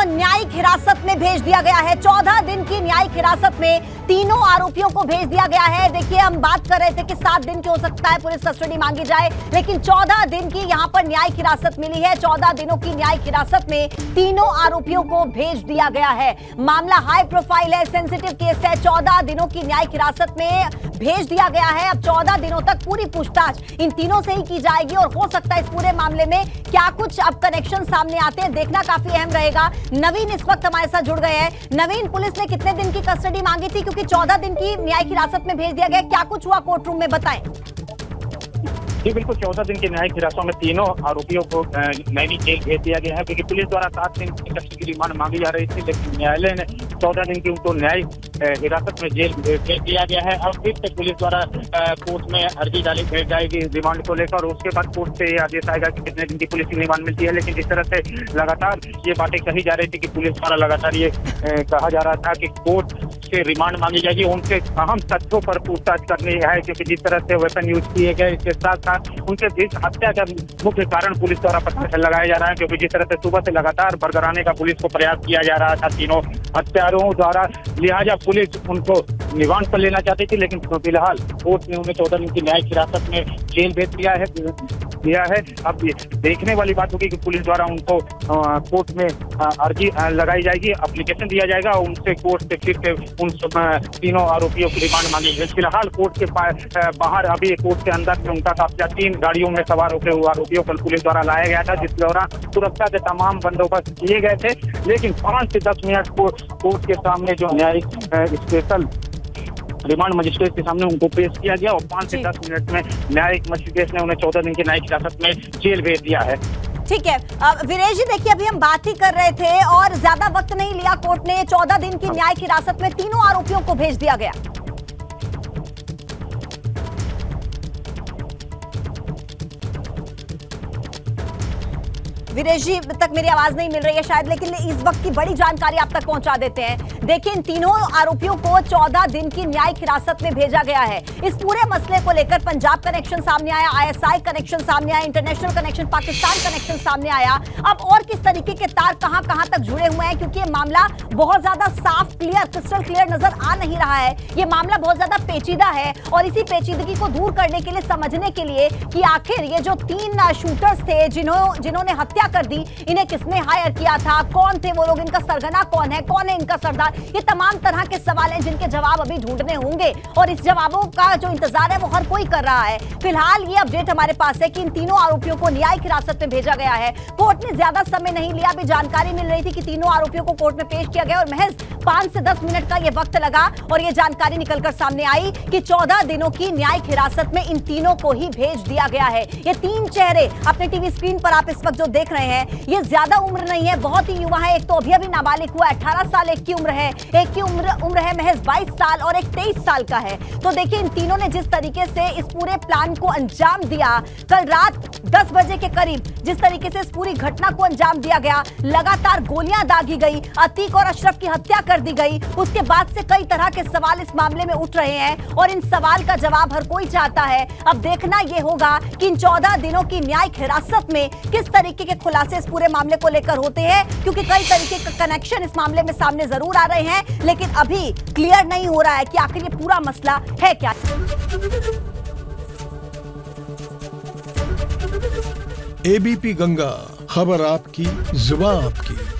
न्यायिक हिरासत में भेज दिया गया है। 14 दिन की न्यायिक हिरासत में तीनों आरोपियों को भेज दिया गया है। देखिए, हम बात कर रहे थे कि 7 दिन की हो सकता है पुलिस कस्टडी मांगी जाए, लेकिन 14 दिन की यहां पर न्यायिक हिरासत मिली है। 14 दिनों की न्यायिक हिरासत में तीनों आरोपियों को भेज दिया गया है। मामला हाई प्रोफाइल है, सेंसिटिव केस है। 14 दिनों की न्यायिक हिरासत में भेज दिया गया है। अब 14 दिनों तक पूरी पूछताछ इन तीनों से ही की जाएगी और हो सकता है इस पूरे मामले में क्या कुछ अब कनेक्शन सामने आते हैं, देखना काफी अहम रहेगा। नवीन इस वक्त हमारे साथ जुड़ गए हैं। नवीन, पुलिस ने कितने दिन की कस्टडी मांगी थी, क्योंकि 14 दिन की न्यायिक हिरासत में भेज दिया गया, क्या कुछ हुआ कोर्ट रूम में, बताएं। जी बिल्कुल, 14 दिन की न्यायिक हिरासत में तीनों आरोपियों को नैनी जेल भेज दिया गया है, क्योंकि पुलिस द्वारा 7 दिन की कस्टडी की रिमांड मांगी जा रही थी, लेकिन न्यायालय ने 14 दिन की उनको न्यायिक हिरासत में जेल भेज दिया गया है। अब फिर से पुलिस द्वारा कोर्ट में अर्जी डाली भेज जाएगी रिमांड को लेकर, और उसके बाद कोर्ट से यह आदेश आएगा कि कितने दिन की पुलिस की रिमांड मिलती है। लेकिन जिस तरह से लगातार ये बातें कही जा रही थी कि पुलिस द्वारा लगातार ये कहा जा रहा था कि कोर्ट से रिमांड मांगी जाएगी, उनके अहम तथ्यों पर पूछताछ करनी है, क्योंकि जिस तरह से वेपन यूज किए गए, इसके साथ साथ उनके इस हत्या का मुख्य कारण पुलिस द्वारा पता लगाया जा रहा है, क्योंकि जिस तरह से सुबह से लगातार बरगराने का पुलिस को प्रयास किया जा रहा था तीनों हत्यारों द्वारा, लिहाजा पुलिस उनको रिमांड पर लेना चाहती थी। लेकिन फिलहाल कोर्ट ने उन्हें 14 दिन की न्यायिक हिरासत में जेल भेज दिया है। अब देखने वाली बात होगी कि पुलिस द्वारा उनको कोर्ट में अर्जी लगाई जाएगी, एप्लीकेशन दिया जाएगा और उनसे कोर्ट से फिर से उन तीनों आरोपियों की रिमांड मांगी जाएगी। फिलहाल कोर्ट के बाहर, अभी कोर्ट के अंदर से उनका काफिला 3 गाड़ियों में सवार होकर आरोपियों को पुलिस द्वारा लाया गया था, जिस दौरान सुरक्षा के तमाम बंदोबस्त किए गए थे। लेकिन 5 से 10 मिनट कोर्ट के सामने जो न्यायिक स्पेशल रिमांड मजिस्ट्रेट के सामने उनको पेश किया गया और 5 से 10 मिनट में न्यायिक मजिस्ट्रेट ने उन्हें 14 दिन की न्यायिक हिरासत में जेल भेज दिया है। ठीक है वीरेश जी, देखिए अभी हम बात ही कर रहे थे और ज्यादा वक्त नहीं लिया, कोर्ट ने 14 दिन की न्यायिक हिरासत में तीनों आरोपियों को भेज दिया गया। वीरेश जी तक मेरी आवाज नहीं मिल रही है शायद, लेकिन इस वक्त की बड़ी जानकारी आप तक पहुंचा देते हैं। देखिए, इन तीनों आरोपियों को 14 दिन की न्यायिक हिरासत में भेजा गया है। इस पूरे मसले को लेकर पंजाब कनेक्शन सामने आया, ISI कनेक्शन सामने आया, इंटरनेशनल कनेक्शन, पाकिस्तान कनेक्शन सामने आया। अब और किस तरीके के तार कहां तक जुड़े हुए हैं, क्योंकि ये मामला बहुत ज्यादा साफ, क्लियर, क्रिस्टल क्लियर नजर आ नहीं रहा है। ये मामला बहुत ज्यादा पेचीदा है और इसी पेचीदगी को दूर करने के लिए, समझने के लिए कि आखिर ये जो 3 शूटर्स थे जिन्होंने हत्या कर दी, इन्हें किसने हायर किया था, कौन थे वो लोग, इनका सरगना कौन है इनका सरदार, ये तमाम तरह के सवाल हैं जिनके जवाब अभी ढूंढने होंगे और इस जवाबों का जो इंतजार है वो हर कोई कर रहा है। फिलहाल ये अपडेट हमारे पास है कि इन तीनों आरोपियों को न्यायिक हिरासत में भेजा गया है। कोर्ट ने ज्यादा समय नहीं लिया, अभी जानकारी मिल रही थी कि तीनों आरोपियों को कोर्ट में पेश किया गया और महज 5 से 10 मिनट का ये वक्त लगा और ये जानकारी निकलकर सामने आई कि 14 दिनों की न्यायिक हिरासत में इन तीनों को ही भेज दिया गया है। ये 3 चेहरे अपने टीवी स्क्रीन पर आप इस वक्त जो देख रहे हैं, ये ज्यादा उम्र नहीं है, बहुत ही युवा है। एक तो अभी नाबालिग हुआ, 18 साल एक की उम्र है, एक की उम्र है महज 22 साल और एक 23 साल का है। तो देखिए, इन तीनों ने जिस तरीके से इस पूरे प्लान को अंजाम दिया, कल रात 10 बजे के करीब जिस तरीके से इस पूरी घटना को अंजाम दिया गया, लगातार गोलियां दागी गई, अतीक और अशरफ की हत्या कर दी गई, उसके बाद से कई तरह के सवाल इस मामले में उठ रहे हैं और इन सवाल का जवाब हर कोई चाहता है। अब देखना यह होगा कि इन 14 दिनों की न्यायिक हिरासत में किस तरीके के खुलासे इस पूरे मामले को लेकर होते हैं, क्योंकि कई तरीके का कनेक्शन इस मामले में सामने जरूर आ रहे हैं, लेकिन अभी क्लियर नहीं हो रहा है कि आखिर ये पूरा मसला है क्या। ABP गंगा, खबर आपकी, जुबान आपकी।